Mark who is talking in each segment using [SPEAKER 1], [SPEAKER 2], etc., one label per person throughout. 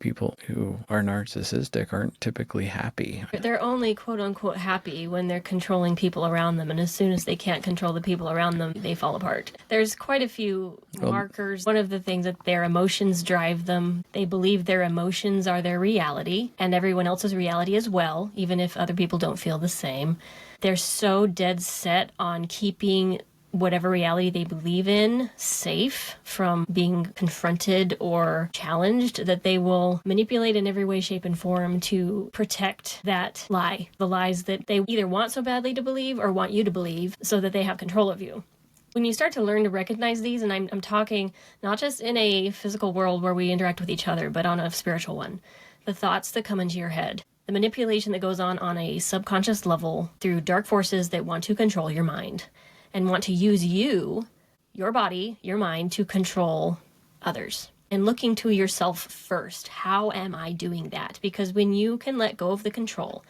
[SPEAKER 1] people who are narcissistic aren't typically happy.
[SPEAKER 2] They're only quote-unquote happy when they're controlling people around them, and as soon as they can't control the people around them, they fall apart. There's quite a few markers. One of the things that their emotions drive them. They believe their emotions are their reality, and everyone else's reality as well, even if other people don't feel the same. They're so dead set on keeping whatever reality they believe in safe from being confronted or challenged that they will manipulate in every way, shape, and form to protect that lie. The lies that they either want so badly to believe or want you to believe so that they have control of you. When you start to learn to recognize these, and I'm talking not just in a physical world where we interact with each other, but on a spiritual one, the thoughts that come into your head, the manipulation that goes on a subconscious level through dark forces that want to control your mind and want to use you, your body, your mind, to control others. And looking to yourself first. How am I doing that? Because when you can let go of the control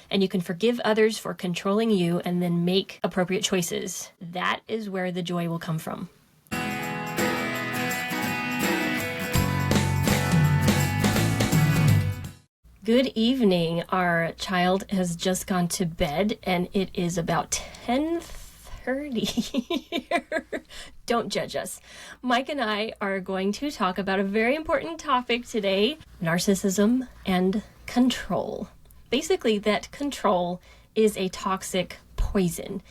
[SPEAKER 2] and you can forgive others for controlling you and then make appropriate choices, that is where the joy will come from. Good evening. Our child has just gone to bed and it is about 10:30. Don't judge us. Mike and I are going to talk about a very important topic today, narcissism and control. Basically, that control is a toxic poison.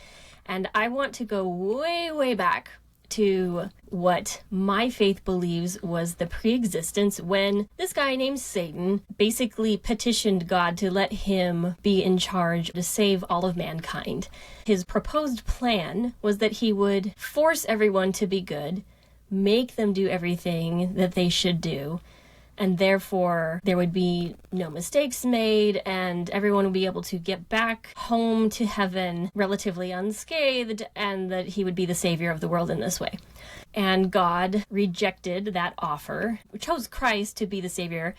[SPEAKER 2] And I want to go way, way back to what my faith believes was the pre-existence when this guy named Satan basically petitioned God to let him be in charge to save all of mankind. His proposed plan was that he would force everyone to be good, make them do everything that they should do, and therefore there would be no mistakes made and everyone would be able to get back home to heaven relatively unscathed, and that he would be the savior of the world in this way. And God rejected that offer, chose Christ to be the savior,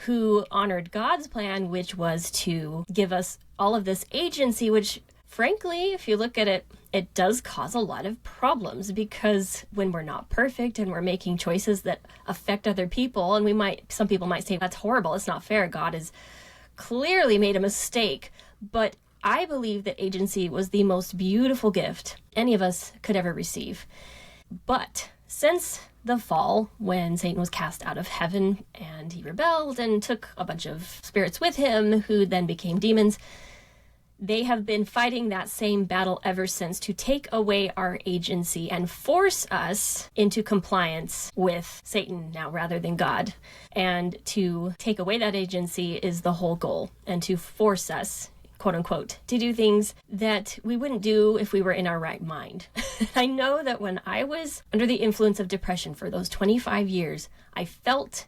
[SPEAKER 2] who honored God's plan, which was to give us all of this agency, which frankly, if you look at it, it does cause a lot of problems, because when we're not perfect and we're making choices that affect other people, and some people might say, that's horrible, it's not fair, God has clearly made a mistake. But I believe that agency was the most beautiful gift any of us could ever receive. But since the fall, when Satan was cast out of heaven and he rebelled and took a bunch of spirits with him, who then became demons, they have been fighting that same battle ever since to take away our agency and force us into compliance with Satan now rather than God. And to take away that agency is the whole goal, and to force us, quote unquote, to do things that we wouldn't do if we were in our right mind. I know that when I was under the influence of depression for those 25 years, I felt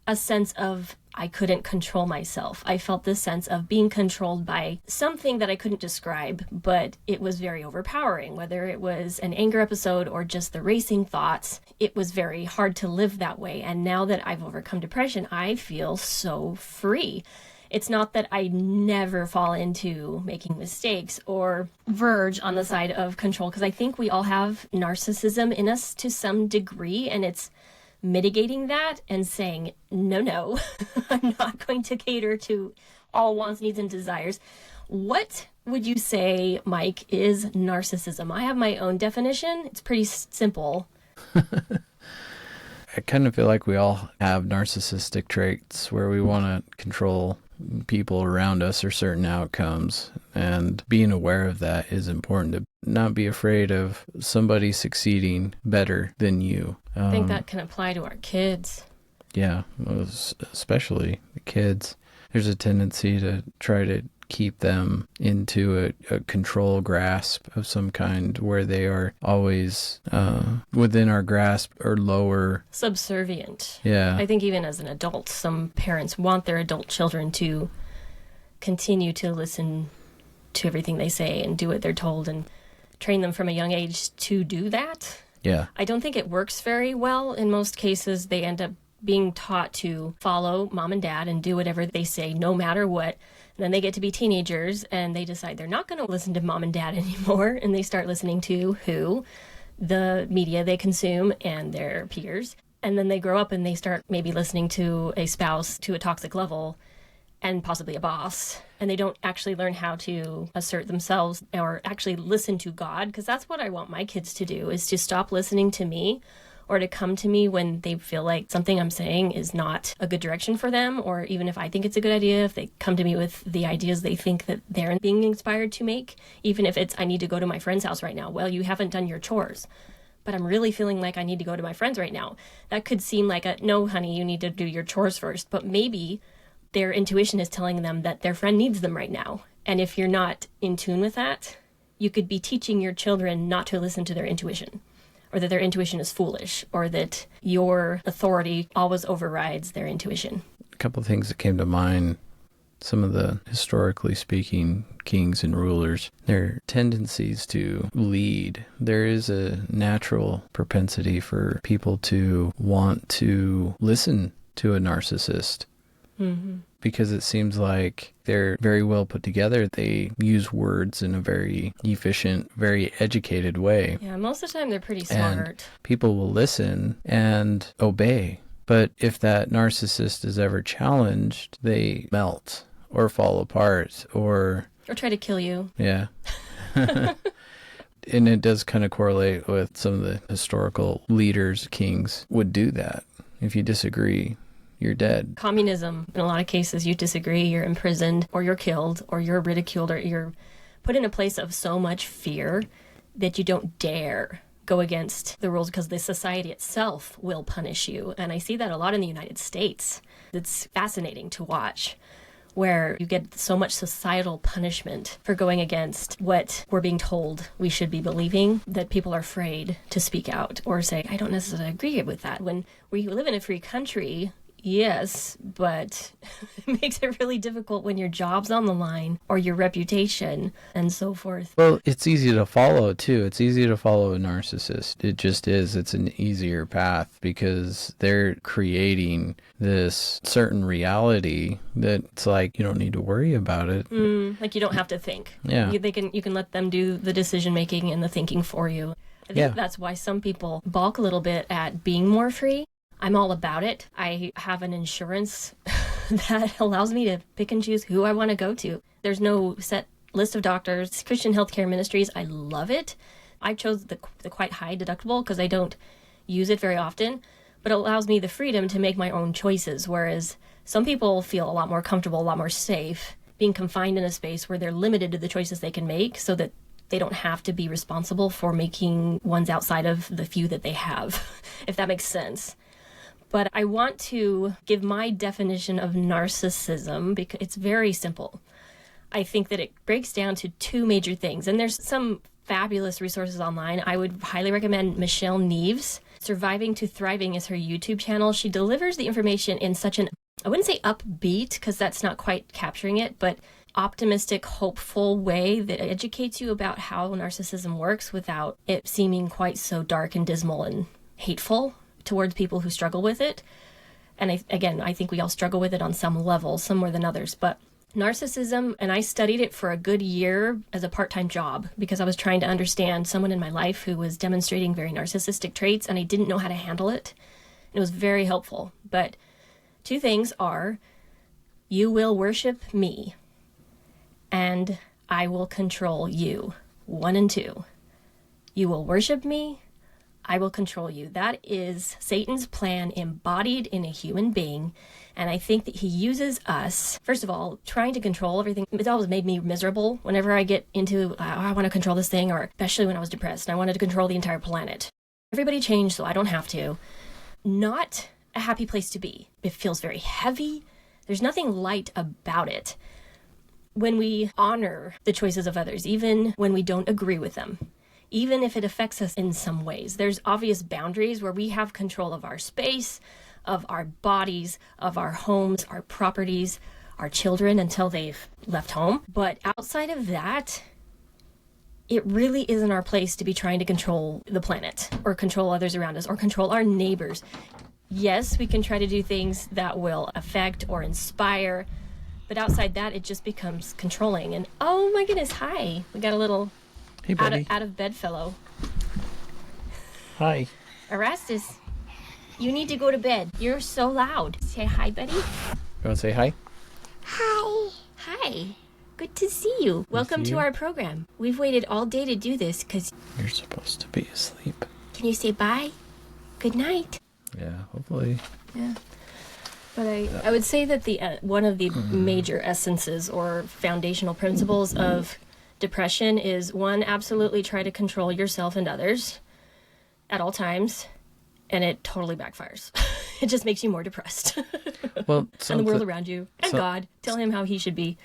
[SPEAKER 2] a sense of I couldn't control myself. I felt this sense of being controlled by something that I couldn't describe, but it was very overpowering. Whether it was an anger episode or just the racing thoughts, it was very hard to live that way. And now that I've overcome depression, I feel so free. It's not that I never fall into making mistakes or verge on the side of control, because I think we all have narcissism in us to some degree, and it's mitigating that and saying, no, I'm not going to cater to all wants, needs, and desires. What would you say, Mike, is narcissism? I have my own definition. It's pretty simple.
[SPEAKER 1] I kind of feel like we all have narcissistic traits where we want to control people around us or certain outcomes, and being aware of that is important, to not be afraid of somebody succeeding better than you.
[SPEAKER 2] I think that can apply to our kids.
[SPEAKER 1] Yeah, especially the kids. There's a tendency to try to keep them into a control grasp of some kind where they are always within our grasp or lower.
[SPEAKER 2] Subservient.
[SPEAKER 1] Yeah.
[SPEAKER 2] I think even as an adult, some parents want their adult children to continue to listen to everything they say and do what they're told and train them from a young age to do that.
[SPEAKER 1] Yeah.
[SPEAKER 2] I don't think it works very well. In most cases, they end up being taught to follow mom and dad and do whatever they say, no matter what. And then they get to be teenagers and they decide they're not going to listen to mom and dad anymore. And they start listening to who? The media they consume and their peers. And then they grow up and they start maybe listening to a spouse to a toxic level and possibly a boss. And they don't actually learn how to assert themselves or actually listen to God. Because that's what I want my kids to do, is to stop listening to me, or to come to me when they feel like something I'm saying is not a good direction for them. Or even if I think it's a good idea, if they come to me with the ideas they think that they're being inspired to make, even if it's, I need to go to my friend's house right now. Well, you haven't done your chores, but I'm really feeling like I need to go to my friend's right now. That could seem like a, no, honey, you need to do your chores first. But maybe their intuition is telling them that their friend needs them right now. And if you're not in tune with that, you could be teaching your children not to listen to their intuition, or that their intuition is foolish, or that your authority always overrides their intuition.
[SPEAKER 1] A couple of things that came to mind. Some of the, historically speaking, kings and rulers, their tendencies to lead. There is a natural propensity for people to want to listen to a narcissist. Mm-hmm. Because it seems like they're very well put together. They use words in a very efficient, very educated way.
[SPEAKER 2] Yeah, most of the time they're pretty smart.
[SPEAKER 1] And people will listen and obey. But if that narcissist is ever challenged, they melt or fall apart or
[SPEAKER 2] try to kill you.
[SPEAKER 1] Yeah. And it does kind of correlate with some of the historical leaders, kings would do that. If you disagree, you're dead.
[SPEAKER 2] Communism, in a lot of cases, you disagree, you're imprisoned, or you're killed, or you're ridiculed, or you're put in a place of so much fear that you don't dare go against the rules, because the society itself will punish you. And I see that a lot in the United States. It's fascinating to watch, where you get so much societal punishment for going against what we're being told we should be believing, that people are afraid to speak out or say, I don't necessarily agree with that. When we live in a free country, yes, but it makes it really difficult when your job's on the line or your reputation and so forth.
[SPEAKER 1] Well, it's easy to follow, too. It's easy to follow a narcissist. It just is. It's an easier path because they're creating this certain reality that it's like you don't need to worry about it.
[SPEAKER 2] Like you don't have to think.
[SPEAKER 1] Yeah.
[SPEAKER 2] You can let them do the decision-making and the thinking for you. I think that's why some people balk a little bit at being more free. I'm all about it. I have an insurance that allows me to pick and choose who I want to go to. There's no set list of doctors. Christian healthcare ministries, I love it. I chose the quite high deductible because I don't use it very often, but it allows me the freedom to make my own choices, whereas some people feel a lot more comfortable, a lot more safe being confined in a space where they're limited to the choices they can make so that they don't have to be responsible for making ones outside of the few that they have, if that makes sense. But I want to give my definition of narcissism because it's very simple. I think that it breaks down to two major things. And there's some fabulous resources online. I would highly recommend Michelle Neves. Surviving to Thriving is her YouTube channel. She delivers the information in such an, I wouldn't say upbeat because that's not quite capturing it, but optimistic, hopeful way that educates you about how narcissism works without it seeming quite so dark and dismal and hateful towards people who struggle with it. And I think we all struggle with it on some level, some more than others. But narcissism, and I studied it for a good year as a part-time job because I was trying to understand someone in my life who was demonstrating very narcissistic traits and I didn't know how to handle it. It was very helpful. But two things are, you will worship me and I will control you. 1 and 2. You will worship me, I will control you. That is Satan's plan embodied in a human being. And I think that he uses us, first of all, trying to control everything. It's always made me miserable whenever I get into, I want to control this thing, or especially when I was depressed and I wanted to control the entire planet. Everybody changed, so I don't have to. Not a happy place to be. It feels very heavy. There's nothing light about it. When we honor the choices of others, even when we don't agree with them, even if it affects us in some ways. There's obvious boundaries where we have control of our space, of our bodies, of our homes, our properties, our children until they've left home. But outside of that, it really isn't our place to be trying to control the planet or control others around us or control our neighbors. Yes, we can try to do things that will affect or inspire, but outside that, it just becomes controlling. And oh my goodness, hi. We got a little
[SPEAKER 1] Hey, buddy.
[SPEAKER 2] out of bed fellow.
[SPEAKER 1] Hi.
[SPEAKER 2] Erastus. You need to go to bed. You're so loud. Say hi, buddy.
[SPEAKER 1] You want to say hi?
[SPEAKER 3] Hi.
[SPEAKER 2] Hi. Good to see you. Welcome to our program. We've waited all day to do this because
[SPEAKER 1] You're supposed to be asleep.
[SPEAKER 2] can you say bye? Good night.
[SPEAKER 1] Yeah, hopefully.
[SPEAKER 2] Yeah. But I would say that the one of the major essences or foundational principles of depression is, one, absolutely try to control yourself and others at all times, and it totally backfires. It just makes you more depressed.
[SPEAKER 1] Well,
[SPEAKER 2] And the world around you, and God. Tell him how he should be.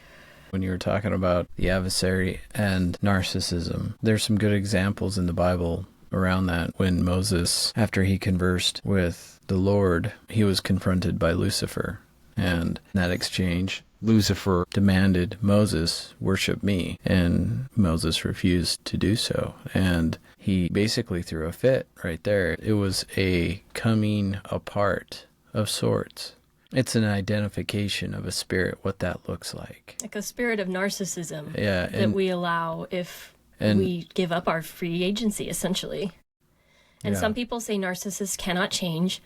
[SPEAKER 1] When you were talking about the adversary and narcissism, there's some good examples in the Bible around that. When Moses, after he conversed with the Lord, he was confronted by Lucifer. And in that exchange, Lucifer demanded Moses worship me, and Moses refused to do so. And he basically threw a fit right there. It was a coming apart of sorts. It's an identification of a spirit, what that looks like.
[SPEAKER 2] Like a spirit of narcissism
[SPEAKER 1] Yeah,
[SPEAKER 2] that we allow if we give up our free agency, essentially. And some people say narcissists cannot change.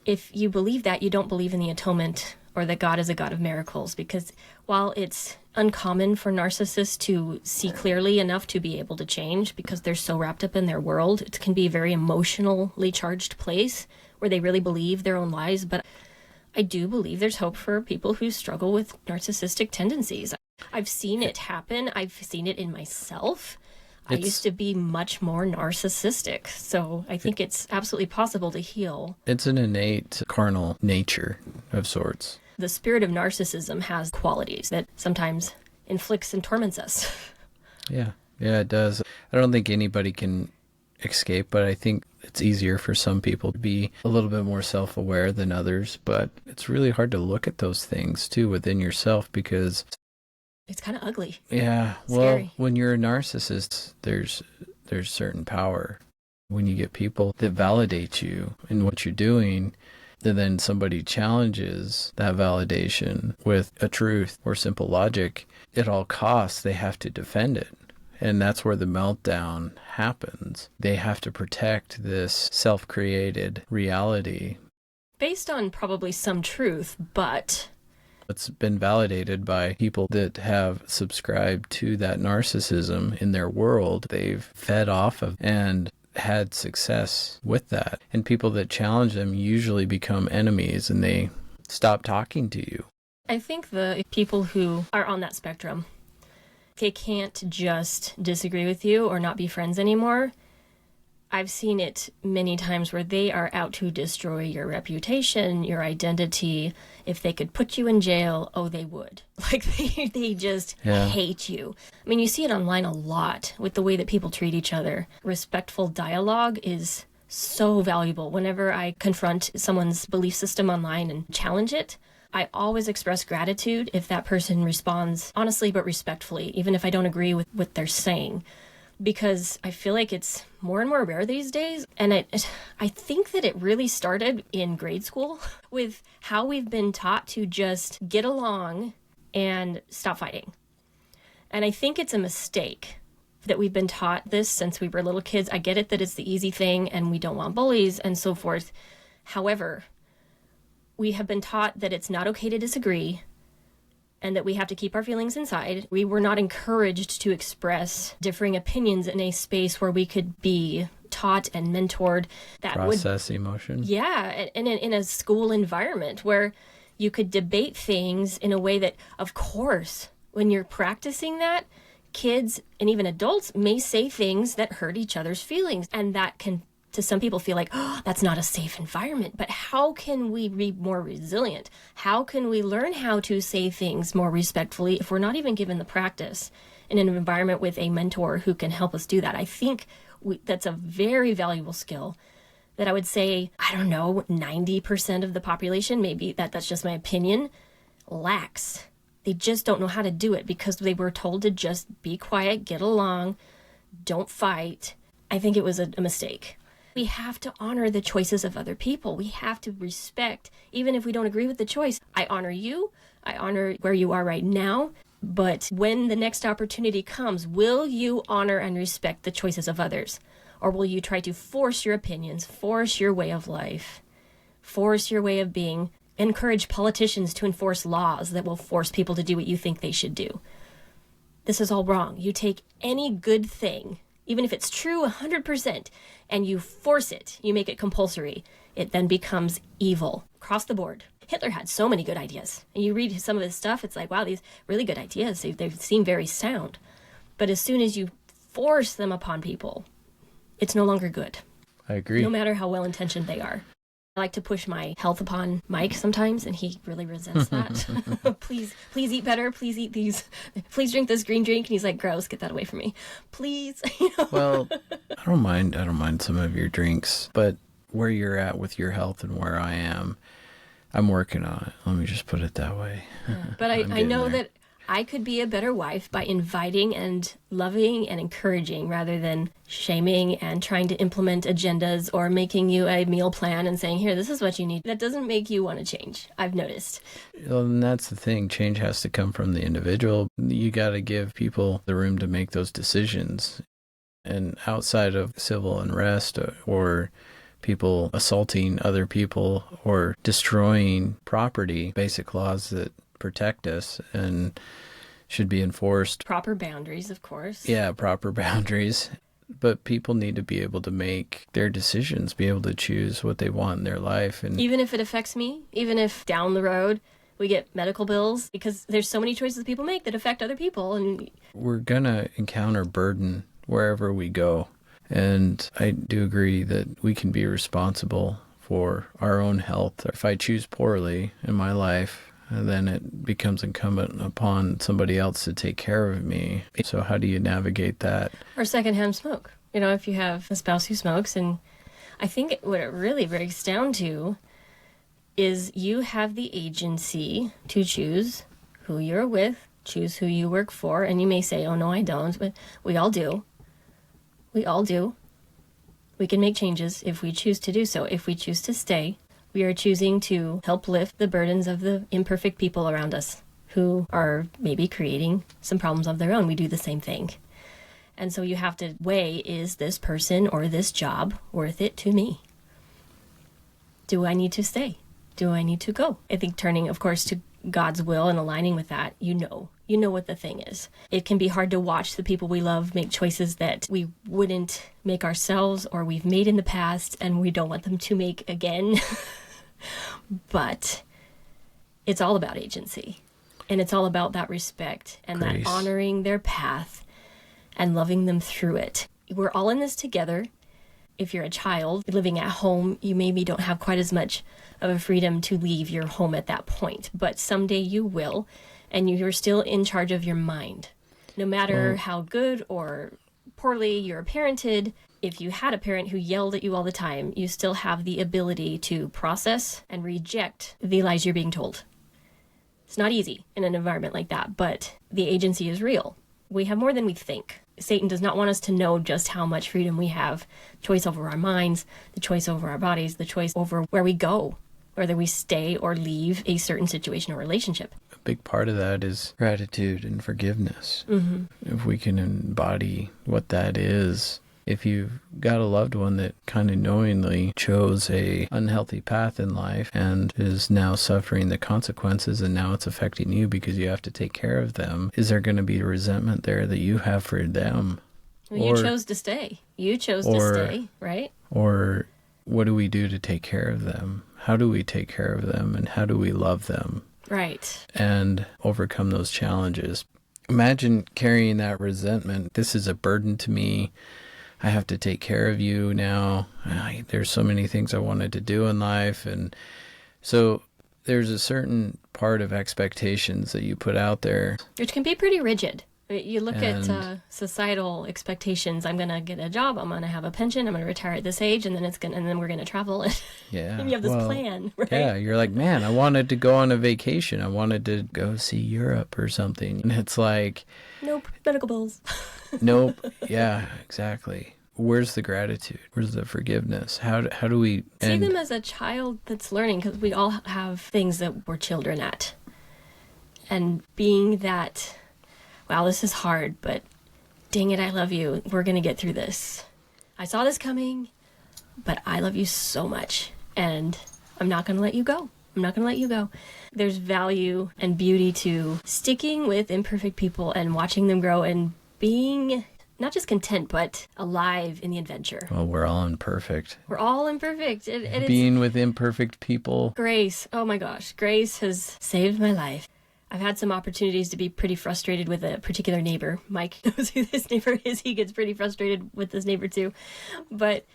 [SPEAKER 2] If you believe that, you don't believe in the atonement or that God is a God of miracles, because while it's uncommon for narcissists to see clearly enough to be able to change because they're so wrapped up in their world, it can be a very emotionally charged place where they really believe their own lies. But I do believe there's hope for people who struggle with narcissistic tendencies. I've seen it happen. I've seen it in myself. I used to be much more narcissistic. So I think it's absolutely possible to heal.
[SPEAKER 1] It's an innate carnal nature of sorts.
[SPEAKER 2] The spirit of narcissism has qualities that sometimes inflicts and torments us.
[SPEAKER 1] Yeah, it does. I don't think anybody can escape, but I think it's easier for some people to be a little bit more self-aware than others. But it's really hard to look at those things too within yourself, because
[SPEAKER 2] it's kind of ugly.
[SPEAKER 1] Yeah, well,
[SPEAKER 2] scary.
[SPEAKER 1] When you're a narcissist, there's certain power. When you get people that validate you in what you're doing, and then somebody challenges that validation with a truth or simple logic, at all costs, they have to defend it. And that's where the meltdown happens. They have to protect this self-created reality.
[SPEAKER 2] Based on probably some truth, but
[SPEAKER 1] it's been validated by people that have subscribed to that narcissism in their world. They've fed off of and had success with that. And people that challenge them usually become enemies, and they stop talking to you.
[SPEAKER 2] I think the people who are on that spectrum, they can't just disagree with you or not be friends anymore. I've seen it many times where they are out to destroy your reputation, your identity. If they could put you in jail, oh, they would. Like, they just hate you. I mean, you see it online a lot with the way that people treat each other. Respectful dialogue is so valuable. Whenever I confront someone's belief system online and challenge it, I always express gratitude if that person responds honestly but respectfully, even if I don't agree with what they're saying. Because I feel like it's more and more rare these days. And I think that it really started in grade school with how we've been taught to just get along and stop fighting. And I think it's a mistake that we've been taught this since we were little kids. I get it that it's the easy thing and we don't want bullies and so forth. However, we have been taught that it's not okay to disagree, and that we have to keep our feelings inside. We were not encouraged to express differing opinions in a space where we could be taught and mentored. That
[SPEAKER 1] process emotion.
[SPEAKER 2] Yeah, and in a school environment where you could debate things in a way that, of course, when you're practicing that, kids and even adults may say things that hurt each other's feelings, and that can, to some people, feel like, oh, that's not a safe environment. But how can we be more resilient? How can we learn how to say things more respectfully if we're not even given the practice in an environment with a mentor who can help us do that? I think that's a very valuable skill that I would say, 90% of the population, maybe that's just my opinion, lacks. They just don't know how to do it because they were told to just be quiet, get along, don't fight. I think it was a mistake. We have to honor the choices of other people. We have to respect, even if we don't agree with the choice. I honor you. I honor where you are right now. But when the next opportunity comes, will you honor and respect the choices of others? Or will you try to force your opinions, force your way of life? force your way of being, encourage politicians to enforce laws that will force people to do what you think they should do. This is all wrong. You take any good thing, even if it's true 100%, and you force it, you make it compulsory, it then becomes evil across the board. Hitler had so many good ideas. And you read some of his stuff, it's like, wow, these really good ideas. They seem very sound. But as soon as you force them upon people, it's no longer good.
[SPEAKER 1] I agree.
[SPEAKER 2] No matter how well-intentioned they are. I like to push my health upon Mike sometimes, and he really resents that. Please eat better. Please eat these. Please drink this green drink. And he's like, gross, get that away from me. Please.
[SPEAKER 1] Well, I don't mind some of your drinks, but where you're at with your health and where I am, I'm working on it. Let me just put it that way.
[SPEAKER 2] Yeah. But I know that I could be a better wife by inviting and loving and encouraging rather than shaming and trying to implement agendas or making you a meal plan and saying, here, this is what you need. That doesn't make you want to change, I've noticed.
[SPEAKER 1] Well, and that's the thing. Change has to come from the individual. You got to give people the room to make those decisions. And outside of civil unrest or people assaulting other people or destroying property, basic laws that protect us and should be enforced.
[SPEAKER 2] Proper boundaries, of course.
[SPEAKER 1] Yeah, proper boundaries. But people need to be able to make their decisions, be able to choose what they want in their life. And
[SPEAKER 2] even if it affects me, even if down the road we get medical bills, because there's so many choices people make that affect other people. And
[SPEAKER 1] we're going to encounter burden wherever we go. And I do agree that we can be responsible for our own health. If I choose poorly in my life, then it becomes incumbent upon somebody else to take care of me. So how do you navigate that?
[SPEAKER 2] Or secondhand smoke. If you have a spouse who smokes, and I think what it really breaks down to is you have the agency to choose who you're with, choose who you work for, and you may say, oh, no, I don't, but we all do. We all do. We can make changes if we choose to do so. If we choose to stay, we are choosing to help lift the burdens of the imperfect people around us who are maybe creating some problems of their own. We do the same thing. And so you have to weigh, is this person or this job worth it to me? Do I need to stay? Do I need to go? I think turning, of course, to God's will and aligning with that, you know what the thing is. It can be hard to watch the people we love make choices that we wouldn't make ourselves or we've made in the past and we don't want them to make again. But it's all about agency, and it's all about that respect and
[SPEAKER 1] Grace.
[SPEAKER 2] that honoring their path and loving them through it. We're all in this together. If you're a child living at home, you maybe don't have quite as much of a freedom to leave your home at that point, but someday you will, and you're still in charge of your mind. No matter how good or poorly you're parented, if you had a parent who yelled at you all the time, you still have the ability to process and reject the lies you're being told. It's not easy in an environment like that, but the agency is real. We have more than we think. Satan does not want us to know just how much freedom we have, choice over our minds, the choice over our bodies, the choice over where we go, whether we stay or leave a certain situation or relationship.
[SPEAKER 1] A big part of that is gratitude and forgiveness.
[SPEAKER 2] Mm-hmm.
[SPEAKER 1] If we can embody what that is, if you've got a loved one that kind of knowingly chose a unhealthy path in life and is now suffering the consequences and now it's affecting you because you have to take care of them, is there going to be resentment there that you have for them?
[SPEAKER 2] Well, you chose to stay. You chose to stay, right?
[SPEAKER 1] Or what do we do to take care of them? How do we take care of them and how do we love them?
[SPEAKER 2] Right.
[SPEAKER 1] And overcome those challenges. Imagine carrying that resentment. This is a burden to me. I have to take care of you now. There's so many things I wanted to do in life. And so there's a certain part of expectations that you put out there.
[SPEAKER 2] Which can be pretty rigid. You look at societal expectations. I'm going to get a job. I'm going to have a pension. I'm going to retire at this age, and then we're going to travel.
[SPEAKER 1] Yeah.
[SPEAKER 2] And you have this plan, right?
[SPEAKER 1] Yeah. You're like, man, I wanted to go on a vacation. I wanted to go see Europe or something. And it's like,
[SPEAKER 2] nope, medical bills.
[SPEAKER 1] Nope. Yeah, exactly. Where's the gratitude? Where's the forgiveness? How do we
[SPEAKER 2] see them as a child that's learning? Because we all have things that we're children at. And being that, wow, this is hard, but dang it, I love you. We're going to get through this. I saw this coming, but I love you so much. And I'm not going to let you go. I'm not going to let you go. There's value and beauty to sticking with imperfect people and watching them grow and being not just content, but alive in the adventure.
[SPEAKER 1] Well, we're all imperfect.
[SPEAKER 2] We're all imperfect.
[SPEAKER 1] Being with imperfect people.
[SPEAKER 2] Grace. Oh my gosh. Grace has saved my life. I've had some opportunities to be pretty frustrated with a particular neighbor. Mike knows who this neighbor is. He gets pretty frustrated with this neighbor too. But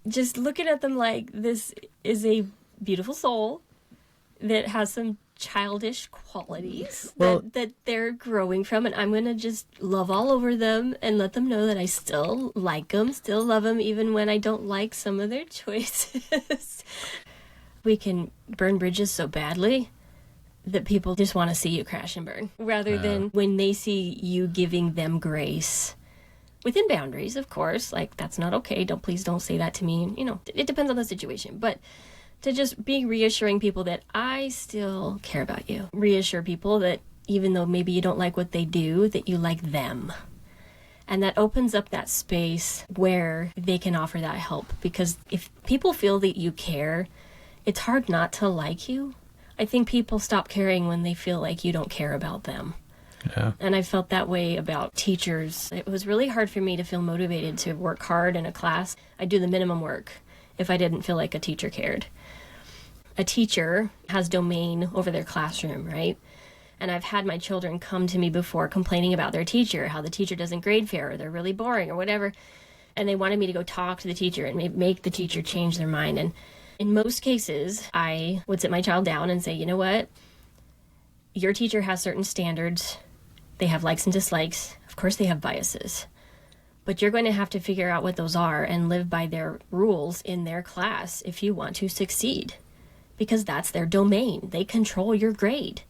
[SPEAKER 2] just looking at them like this is a beautiful soul that has some childish qualities that they're growing from, and I'm going to just love all over them and let them know that I still like them, still love them, even when I don't like some of their choices. We can burn bridges so badly that people just want to see you crash and burn, rather than when they see you giving them grace. Within boundaries, of course, like that's not okay. Please don't say that to me. You know, it depends on the situation, but to just be reassuring people that I still care about you. Reassure people that even though maybe you don't like what they do, that you like them. And that opens up that space where they can offer that help. Because if people feel that you care, it's hard not to like you. I think people stop caring when they feel like you don't care about them.
[SPEAKER 1] Yeah.
[SPEAKER 2] And I felt that way about teachers. It was really hard for me to feel motivated to work hard in a class. I'd do the minimum work if I didn't feel like a teacher cared. A teacher has domain over their classroom, right? And I've had my children come to me before complaining about their teacher, how the teacher doesn't grade fair, or they're really boring, or whatever. And they wanted me to go talk to the teacher and make the teacher change their mind. And in most cases, I would sit my child down and say, you know what? Your teacher has certain standards. They have likes and dislikes. Of course, they have biases. But you're going to have to figure out what those are and live by their rules in their class if you want to succeed. Because that's their domain. They control your grade.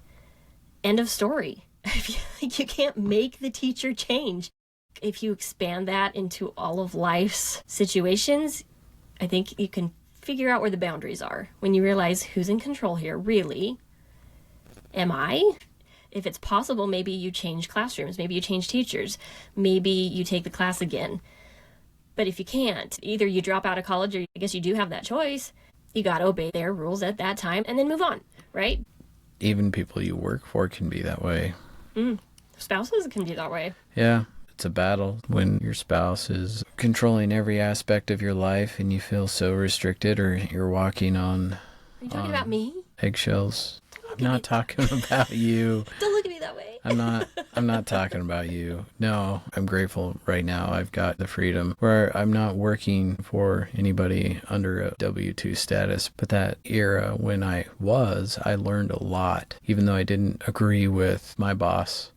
[SPEAKER 2] End of story. You can't make the teacher change. If you expand that into all of life's situations, I think you can figure out where the boundaries are. When you realize who's in control here, really? Am I? If it's possible, maybe you change classrooms. Maybe you change teachers. Maybe you take the class again. But if you can't, either you drop out of college, or I guess you do have that choice. You got to obey their rules at that time and then move on, right?
[SPEAKER 1] Even people you work for can be that way.
[SPEAKER 2] Spouses can be that way.
[SPEAKER 1] Yeah, it's a battle when your spouse is controlling every aspect of your life and you feel so restricted, or you're walking on...
[SPEAKER 2] Are you talking about me?
[SPEAKER 1] Eggshells. I'm not talking about you.
[SPEAKER 2] Don't look at me that way.
[SPEAKER 1] I'm not talking about you. No, I'm grateful right now. I've got the freedom where I'm not working for anybody under a W-2 status. But that era when I learned a lot, even though I didn't agree with my boss.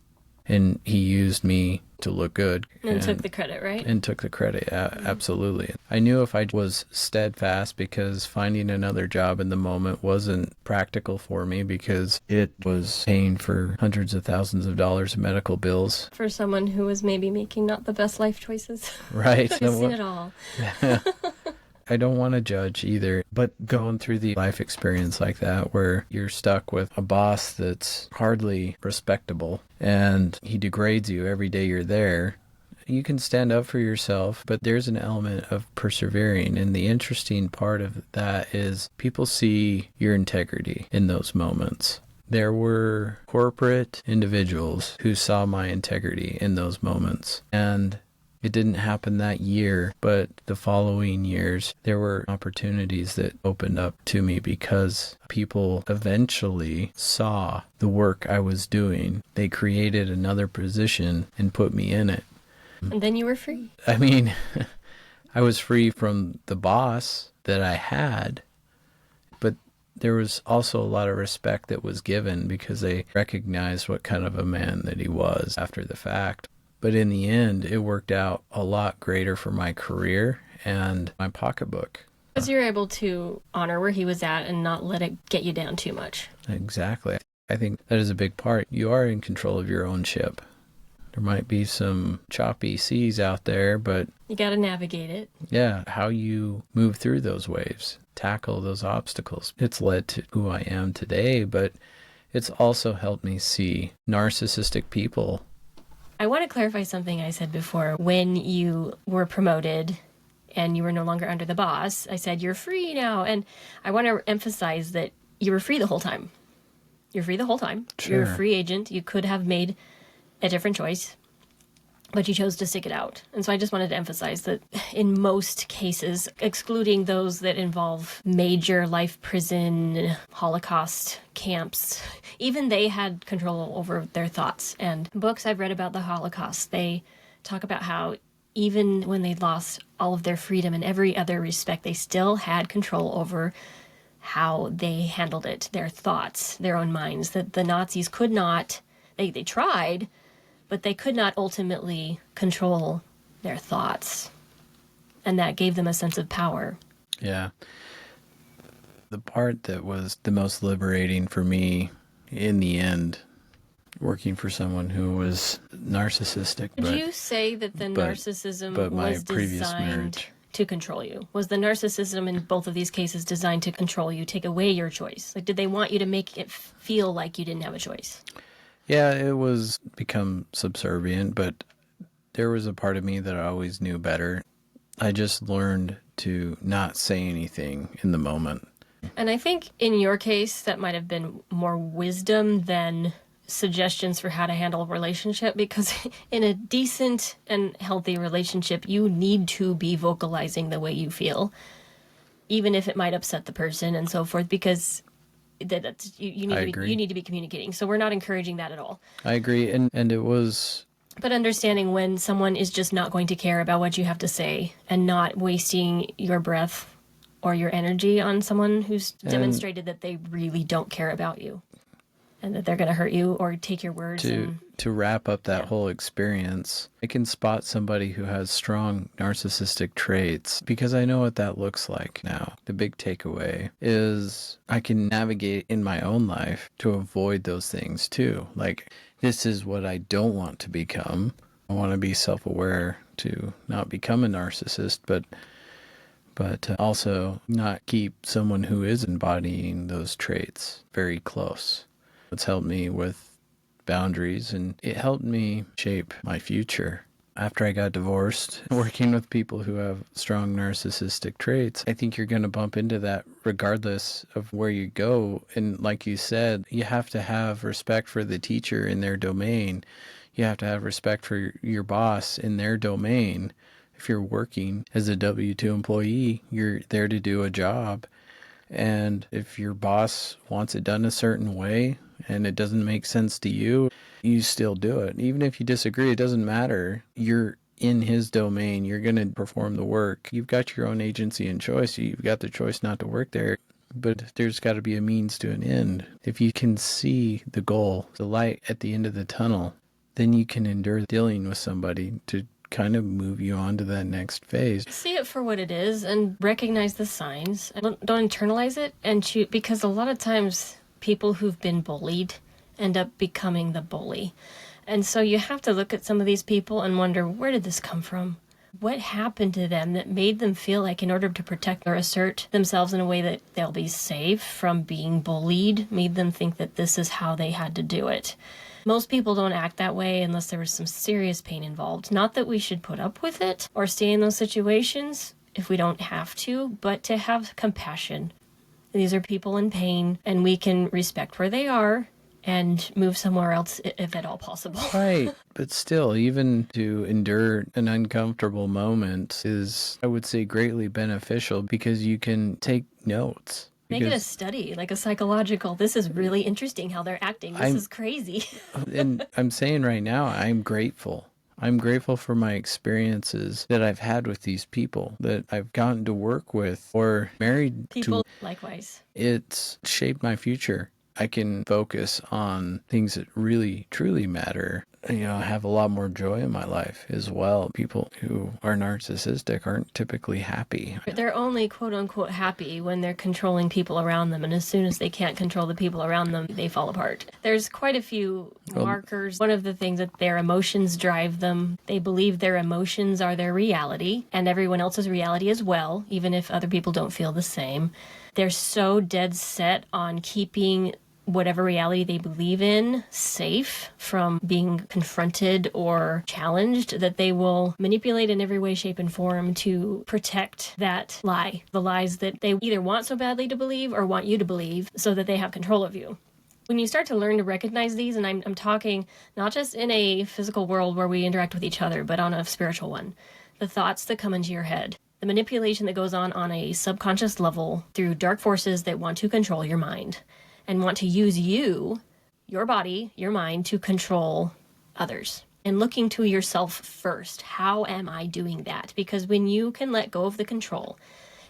[SPEAKER 1] And he used me to look good.
[SPEAKER 2] And took the credit, right?
[SPEAKER 1] And took the credit, absolutely. I knew if I was steadfast, because finding another job in the moment wasn't practical for me, because it was paying for hundreds of thousands of dollars of medical bills.
[SPEAKER 2] For someone who was maybe making not the best life choices.
[SPEAKER 1] Right.
[SPEAKER 2] I've seen it all.
[SPEAKER 1] I don't want to judge either, but going through the life experience like that, where you're stuck with a boss that's hardly respectable and he degrades you every day you're there, you can stand up for yourself, but there's an element of persevering. And the interesting part of that is people see your integrity in those moments. There were corporate individuals who saw my integrity in those moments. And it didn't happen that year, but the following years, there were opportunities that opened up to me because people eventually saw the work I was doing. They created another position and put me in it.
[SPEAKER 2] And then you were free.
[SPEAKER 1] I mean, I was free from the boss that I had, but there was also a lot of respect that was given because they recognized what kind of a man that he was after the fact. But in the end, it worked out a lot greater for my career and my pocketbook.
[SPEAKER 2] Because you're able to honor where he was at and not let it get you down too much.
[SPEAKER 1] Exactly. I think that is a big part. You are in control of your own ship. There might be some choppy seas out there, but...
[SPEAKER 2] You got to navigate it.
[SPEAKER 1] Yeah, how you move through those waves, tackle those obstacles. It's led to who I am today, but it's also helped me see narcissistic people.
[SPEAKER 2] I want to clarify something I said before. When you were promoted and you were no longer under the boss, I said, you're free now. And I want to emphasize that you were free the whole time. You're free the whole time.
[SPEAKER 1] Sure.
[SPEAKER 2] You're a free agent. You could have made a different choice, but you chose to stick it out. And so I just wanted to emphasize that in most cases, excluding those that involve major life prison, Holocaust camps, even they had control over their thoughts. And books I've read about the Holocaust, they talk about how even when they lost all of their freedom in every other respect, they still had control over how they handled it, their thoughts, their own minds, that the Nazis could not, they tried, but they could not ultimately control their thoughts. And that gave them a sense of power.
[SPEAKER 1] Yeah. The part that was the most liberating for me in the end, working for someone who was narcissistic.
[SPEAKER 2] Did you say that the narcissism was designed to control you? Was the narcissism in both of these cases designed to control you, take away your choice? Like, did they want you to make it feel like you didn't have a choice?
[SPEAKER 1] Yeah, it was become subservient, but there was a part of me that I always knew better. I just learned to not say anything in the moment.
[SPEAKER 2] And I think in your case, that might have been more wisdom than suggestions for how to handle a relationship, because in a decent and healthy relationship, you need to be vocalizing the way you feel, even if it might upset the person and so forth, because you need to be communicating. So we're not encouraging that at all.
[SPEAKER 1] I agree. And it was...
[SPEAKER 2] But understanding when someone is just not going to care about what you have to say and not wasting your breath or your energy on someone who's demonstrated that they really don't care about you and that they're going to hurt you or take your words.
[SPEAKER 1] To wrap up that whole experience, I can spot somebody who has strong narcissistic traits because I know what that looks like now. The big takeaway is I can navigate in my own life to avoid those things too. Like, this is what I don't want to become. I want to be self-aware to not become a narcissist, but also not keep someone who is embodying those traits very close. It's helped me with boundaries, and it helped me shape my future. After I got divorced, working with people who have strong narcissistic traits, I think you're going to bump into that regardless of where you go. And like you said, you have to have respect for the teacher in their domain. You have to have respect for your boss in their domain. If you're working as a W-2 employee, you're there to do a job. And if your boss wants it done a certain way and it doesn't make sense to you, you still do it. Even if you disagree, it doesn't matter. You're in his domain. You're going to perform the work. You've got your own agency and choice. You've got the choice not to work there. But there's got to be a means to an end. If you can see the goal, the light at the end of the tunnel, then you can endure dealing with somebody to kind of move you on to that next phase.
[SPEAKER 2] See it for what it is and recognize the signs. Don't internalize it and shoot, because a lot of times people who've been bullied end up becoming the bully. And so you have to look at some of these people and wonder, where did this come from? What happened to them that made them feel like in order to protect or assert themselves in a way that they'll be safe from being bullied, made them think that this is how they had to do it? Most people don't act that way unless there was some serious pain involved. Not that we should put up with it or stay in those situations if we don't have to, but to have compassion. These are people in pain, and we can respect where they are and move somewhere else if at all possible.
[SPEAKER 1] Right. But still, even to endure an uncomfortable moment is, I would say, greatly beneficial because you can take notes.
[SPEAKER 2] Make it a study, like a psychological, this is really interesting how they're acting. This is crazy.
[SPEAKER 1] And I'm saying right now, I'm grateful. I'm grateful for my experiences that I've had with these people that I've gotten to work with or married
[SPEAKER 2] people
[SPEAKER 1] to.
[SPEAKER 2] Likewise.
[SPEAKER 1] It's shaped my future. I can focus on things that really, truly matter. I have a lot more joy in my life as well. People who are narcissistic aren't typically happy.
[SPEAKER 2] They're only quote unquote happy when they're controlling people around them. And as soon as they can't control the people around them, they fall apart. There's quite a few markers. One of the things that their emotions drive them. They believe their emotions are their reality and everyone else's reality as well, even if other people don't feel the same. They're so dead set on keeping whatever reality they believe in safe from being confronted or challenged, that they will manipulate in every way, shape, and form to protect that lie, the lies that they either want so badly to believe or want you to believe so that they have control of you. When you start to learn to recognize these, and I'm talking not just in a physical world where we interact with each other, but on a spiritual one, the thoughts that come into your head, the manipulation that goes on a subconscious level through dark forces that want to control your mind and want to use you, your body, your mind, to control others. And looking to yourself first. How am I doing that? Because when you can let go of the control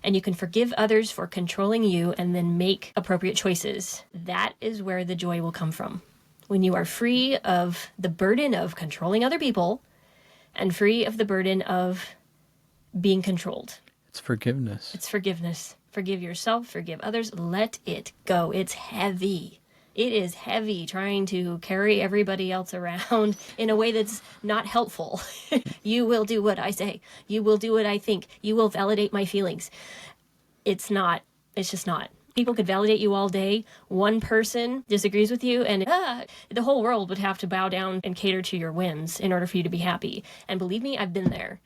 [SPEAKER 2] and you can forgive others for controlling you and then make appropriate choices, that is where the joy will come from. When you are free of the burden of controlling other people and free of the burden of being controlled.
[SPEAKER 1] It's forgiveness.
[SPEAKER 2] It's forgiveness. Forgive yourself, forgive others, let it go. It's heavy. It is heavy trying to carry everybody else around in a way that's not helpful. You will do what I say. You will do what I think. You will validate my feelings. It's not. It's just not. People could validate you all day. One person disagrees with you and the whole world would have to bow down and cater to your whims in order for you to be happy. And believe me, I've been there.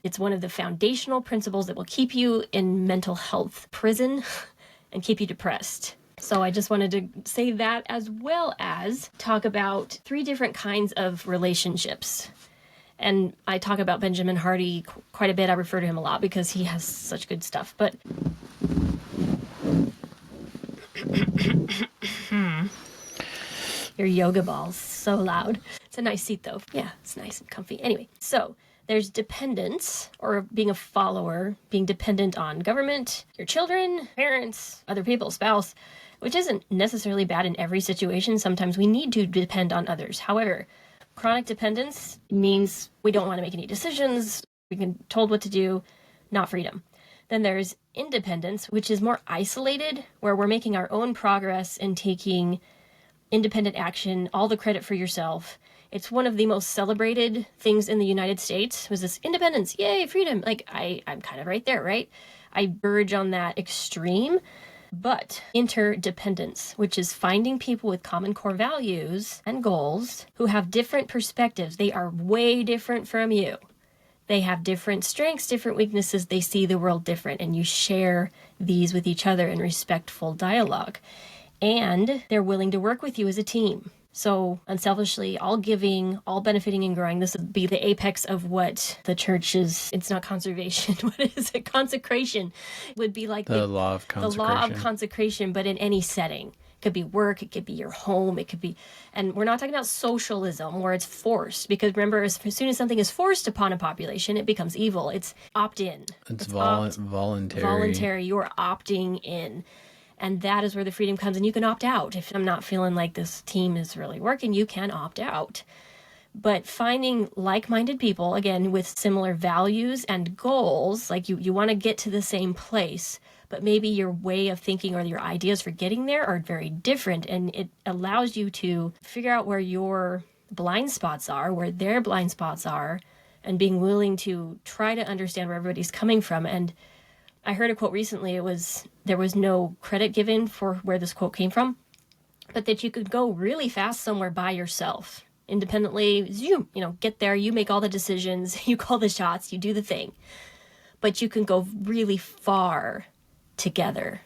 [SPEAKER 2] It's one of the foundational principles that will keep you in mental health prison and keep you depressed. So I just wanted to say that, as well as talk about 3 different kinds of relationships. And I talk about Benjamin Hardy quite a bit. I refer to him a lot because he has such good stuff. But your yoga ball's so loud. It's a nice seat, though. Yeah, it's nice and comfy. Anyway, so there's dependence, or being a follower, being dependent on government, your children, parents, other people, spouse, which isn't necessarily bad in every situation. Sometimes we need to depend on others. However, chronic dependence means we don't want to make any decisions. We can be told what to do, not freedom. Then there's independence, which is more isolated, where we're making our own progress and taking independent action, all the credit for yourself. It's one of the most celebrated things in the United States was this independence. Yay, freedom. Like, I'm kind of right there, right? I verge on that extreme. But interdependence, which is finding people with common core values and goals who have different perspectives. They are way different from you. They have different strengths, different weaknesses. They see the world different, and you share these with each other in respectful dialogue. And they're willing to work with you as a team. So unselfishly, all giving, all benefiting and growing. This would be the apex of what the church is. It's not conservation. What is it? Consecration would be like
[SPEAKER 1] the law of consecration.
[SPEAKER 2] The law of consecration, but in any setting. It could be work, it could be your home, it could be, and we're not talking about socialism where it's forced, because remember, as soon as something is forced upon a population, it becomes evil. It's opt-in.
[SPEAKER 1] It's voluntary.
[SPEAKER 2] Voluntary. You're opting in. And that is where the freedom comes. And you can opt out. If I'm not feeling like this team is really working, you can opt out. But finding like-minded people, again, with similar values and goals, like you want to get to the same place, but maybe your way of thinking or your ideas for getting there are very different. And it allows you to figure out where your blind spots are, where their blind spots are, and being willing to try to understand where everybody's coming from. And I heard a quote recently. There was no credit given for where this quote came from, but that you could go really fast somewhere by yourself, independently. Get there, you make all the decisions, you call the shots, you do the thing. But you can go really far together.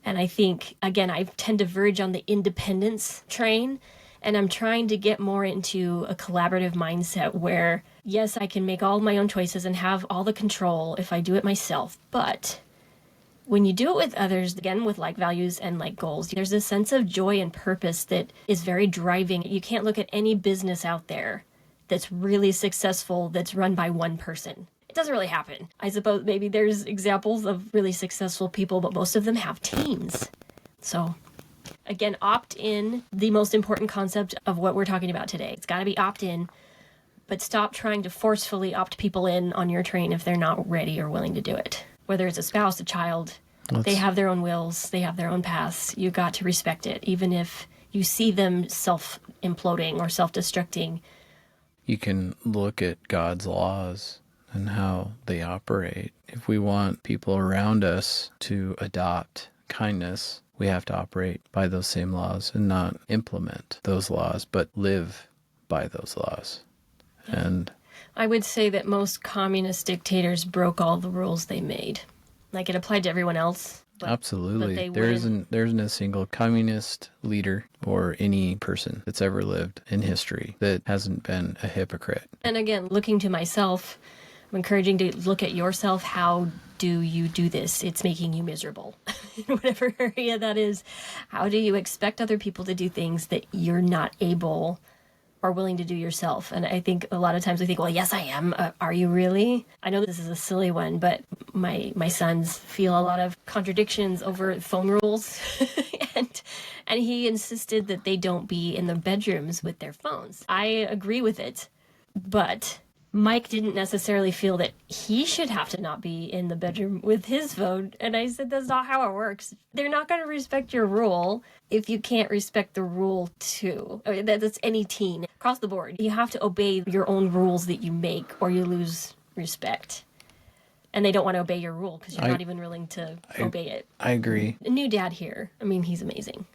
[SPEAKER 2] And I think, again, I tend to verge on the independence train, and I'm trying to get more into a collaborative mindset where, yes, I can make all my own choices and have all the control if I do it myself. But when you do it with others, again, with like values and like goals, there's a sense of joy and purpose that is very driving. You can't look at any business out there that's really successful that's run by one person. It doesn't really happen. I suppose maybe there's examples of really successful people, but most of them have teams. So again, opt-in, the most important concept of what we're talking about today. It's got to be opt-in, but stop trying to forcefully opt people in on your train if they're not ready or willing to do it. Whether it's a spouse, a child, they have their own wills, they have their own paths. You got to respect it, even if you see them self-imploding or self-destructing.
[SPEAKER 1] You can look at God's laws and how they operate. If we want people around us to adopt kindness, we have to operate by those same laws and not implement those laws, but live by those laws.
[SPEAKER 2] Yeah.
[SPEAKER 1] And
[SPEAKER 2] I would say that most communist dictators broke all the rules they made. Like, it applied to everyone else.
[SPEAKER 1] absolutely.
[SPEAKER 2] But
[SPEAKER 1] There isn't a single communist leader or any person that's ever lived in history that hasn't been a hypocrite.
[SPEAKER 2] And again, looking to myself, I'm encouraging to look at yourself. How do you do this? It's making you miserable in whatever area that is. How do you expect other people to do things that you're not able or willing to do yourself? And I think a lot of times we think, well, yes, I am. Are you really? I know this is a silly one, but my sons feel a lot of contradictions over phone rules. and he insisted that they don't be in the bedrooms with their phones. I agree with it, but Mike didn't necessarily feel that he should have to not be in the bedroom with his phone. And I said, that's not how it works. They're not going to respect your rule if you can't respect the rule too. I mean, that's any teen across the board. You have to obey your own rules that you make or you lose respect. And they don't want to obey your rule because you're not even willing to obey it.
[SPEAKER 1] I agree.
[SPEAKER 2] A new dad here. I mean, he's amazing.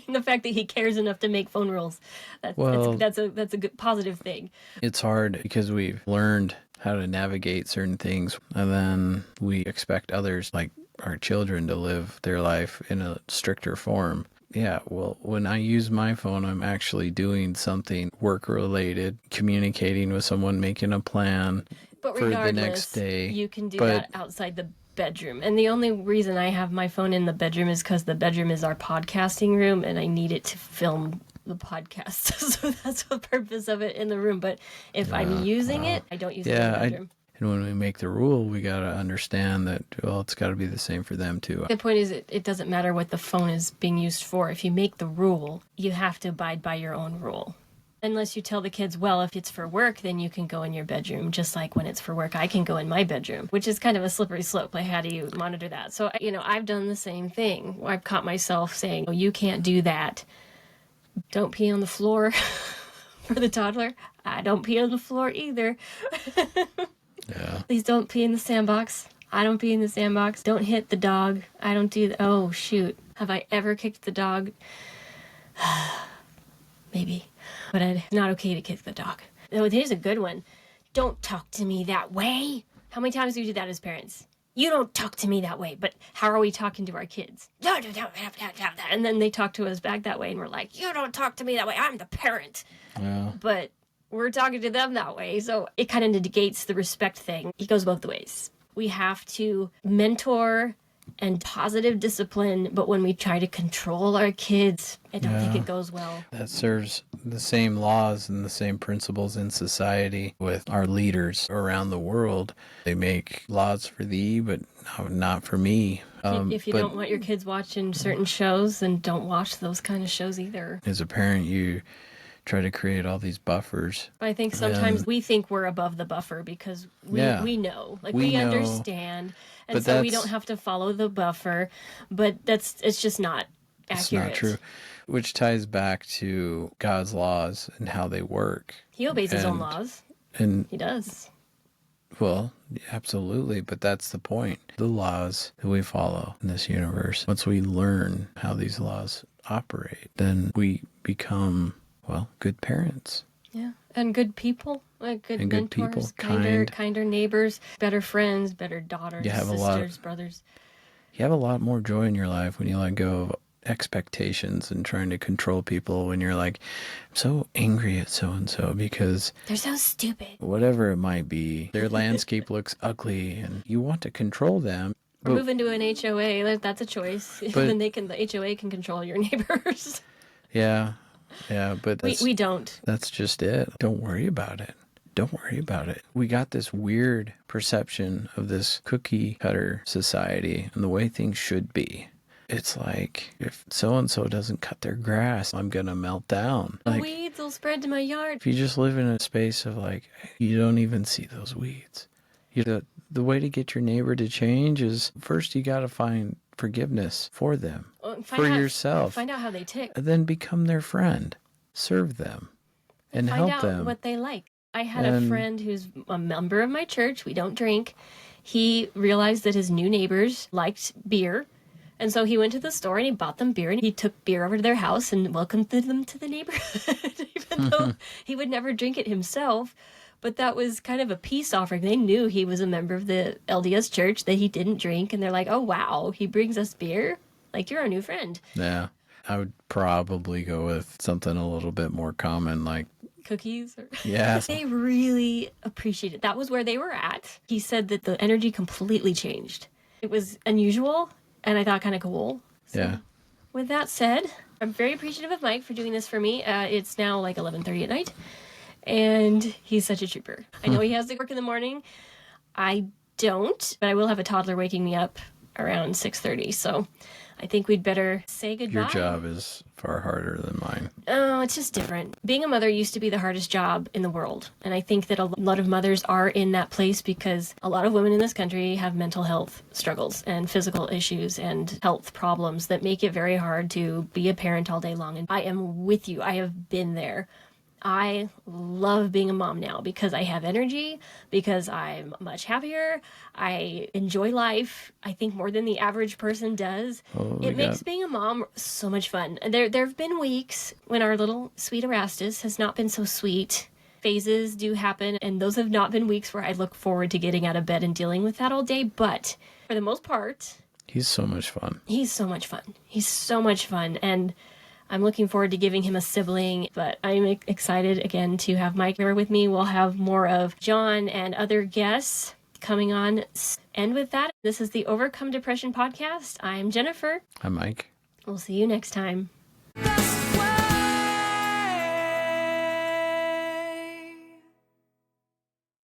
[SPEAKER 2] The fact that he cares enough to make phone rules, that's a good positive thing.
[SPEAKER 1] It's hard because we've learned how to navigate certain things, and then we expect others, like our children, to live their life in a stricter form. Yeah, well, when I use my phone, I'm actually doing something work-related, communicating with someone, making a plan
[SPEAKER 2] But
[SPEAKER 1] for
[SPEAKER 2] regardless,
[SPEAKER 1] the next day.
[SPEAKER 2] You can do that outside the bedroom. And the only reason I have my phone in the bedroom is because the bedroom is our podcasting room and I need it to film the podcast. So that's the purpose of it in the room. But if I'm using it, I don't use it in the bedroom.
[SPEAKER 1] And when we make the rule, we got to understand that, well, it's got to be the same for them too.
[SPEAKER 2] The point is, it doesn't matter what the phone is being used for. If you make the rule, you have to abide by your own rule. Unless you tell the kids, well, if it's for work, then you can go in your bedroom. Just like when it's for work, I can go in my bedroom, which is kind of a slippery slope. Like, how do you monitor that? So, I've done the same thing. I've caught myself saying, oh, you can't do that. Don't pee on the floor for the toddler. I don't pee on the floor either.
[SPEAKER 1] Yeah.
[SPEAKER 2] Please don't pee in the sandbox. I don't pee in the sandbox. Don't hit the dog. I don't do that. Oh, shoot. Have I ever kicked the dog? Maybe. But it's not okay to kick the dog. Oh, here's a good one. Don't talk to me that way. How many times do we do that as parents? You don't talk to me that way. But how are we talking to our kids? And then they talk to us back that way, and we're like, you don't talk to me that way. I'm the parent.
[SPEAKER 1] Yeah.
[SPEAKER 2] But we're talking to them that way. So it kind of negates the respect thing. It goes both ways. We have to mentor and positive discipline, but when we try to control our kids, I don't think it goes well.
[SPEAKER 1] That serves the same laws and the same principles in society with our leaders around the world. They make laws for thee, but not for me.
[SPEAKER 2] If you don't want your kids watching certain shows, then don't watch those kind of shows either.
[SPEAKER 1] As a parent, you try to create all these buffers.
[SPEAKER 2] But I think sometimes we think we're above the buffer because we know. Like, we understand. And so we don't have to follow the buffer. But it's just not accurate.
[SPEAKER 1] It's not true. Which ties back to God's laws and how they work.
[SPEAKER 2] He obeys his own laws.
[SPEAKER 1] And
[SPEAKER 2] he does.
[SPEAKER 1] Well, absolutely. But that's the point. The laws that we follow in this universe, once we learn how these laws operate, then we become, well, good parents.
[SPEAKER 2] Yeah. And good people. Like good mentors,
[SPEAKER 1] people,
[SPEAKER 2] kinder neighbors, better friends, better daughters, sisters, brothers.
[SPEAKER 1] You have a lot more joy in your life when you let go of expectations and trying to control people, when you're like, I'm so angry at so-and-so because
[SPEAKER 2] they're so stupid.
[SPEAKER 1] Whatever it might be, their landscape looks ugly and you want to control them.
[SPEAKER 2] Or move into an HOA, that's a choice.
[SPEAKER 1] But,
[SPEAKER 2] then the HOA can control your neighbors.
[SPEAKER 1] Yeah, but
[SPEAKER 2] we don't.
[SPEAKER 1] That's just it. Don't worry about it. Don't worry about it. We got this weird perception of this cookie cutter society and the way things should be. It's like, if so-and-so doesn't cut their grass, I'm going to melt down.
[SPEAKER 2] The weeds will spread to my yard.
[SPEAKER 1] If you just live in a space of like, you don't even see those weeds. The way to get your neighbor to change is first you got to find forgiveness for them, for yourself.
[SPEAKER 2] Find out how they tick.
[SPEAKER 1] And then become their friend. Serve them and help them.
[SPEAKER 2] Find out what they like. I had a friend who's a member of my church. We don't drink. He realized that his new neighbors liked beer. And so he went to the store and he bought them beer, and he took beer over to their house and welcomed them to the neighborhood, even though he would never drink it himself. But that was kind of a peace offering. They knew he was a member of the LDS church, that he didn't drink, and they're like, oh, wow, he brings us beer? Like, you're our new friend.
[SPEAKER 1] Yeah. I would probably go with something a little bit more common, like
[SPEAKER 2] Cookies.
[SPEAKER 1] yeah.
[SPEAKER 2] They really appreciated it. That was where they were at. He said that the energy completely changed. It was unusual, and I thought kind of cool. So,
[SPEAKER 1] yeah.
[SPEAKER 2] with that said, I'm very appreciative of Mike for doing this for me. It's now like 11:30 at night, and he's such a trooper. I know he has to work in the morning. I don't, but I will have a toddler waking me up around 6:30, so I think we'd better say goodbye.
[SPEAKER 1] Your job is far harder than mine.
[SPEAKER 2] Oh, it's just different. Being a mother used to be the hardest job in the world. And I think that a lot of mothers are in that place because a lot of women in this country have mental health struggles and physical issues and health problems that make it very hard to be a parent all day long. And I am with you. I have been there. I love being a mom now because I have energy, because I'm much happier. I enjoy life, I think, more than the average person does. It makes being a mom so much fun. There have been weeks when our little sweet Erastus has not been so sweet. Phases do happen, and those have not been weeks where I look forward to getting out of bed and dealing with that all day. But for the most part,
[SPEAKER 1] he's so much fun.
[SPEAKER 2] He's so much fun. He's so much fun. And I'm looking forward to giving him a sibling, but I'm excited again to have Mike here with me. We'll have more of John and other guests coming on. And with that, this is the Overcome Depression podcast. I'm Jennifer.
[SPEAKER 1] I'm Mike.
[SPEAKER 2] We'll see you next time.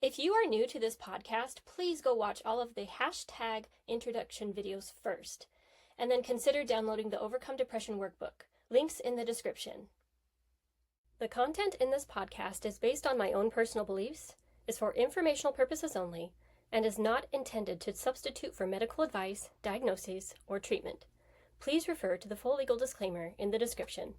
[SPEAKER 2] If you are new to this podcast, please go watch all of the hashtag introduction videos first, and then consider downloading the Overcome Depression workbook. Links in the description. The content in this podcast is based on my own personal beliefs, is for informational purposes only, and is not intended to substitute for medical advice, diagnoses, or treatment. Please refer to the full legal disclaimer in the description.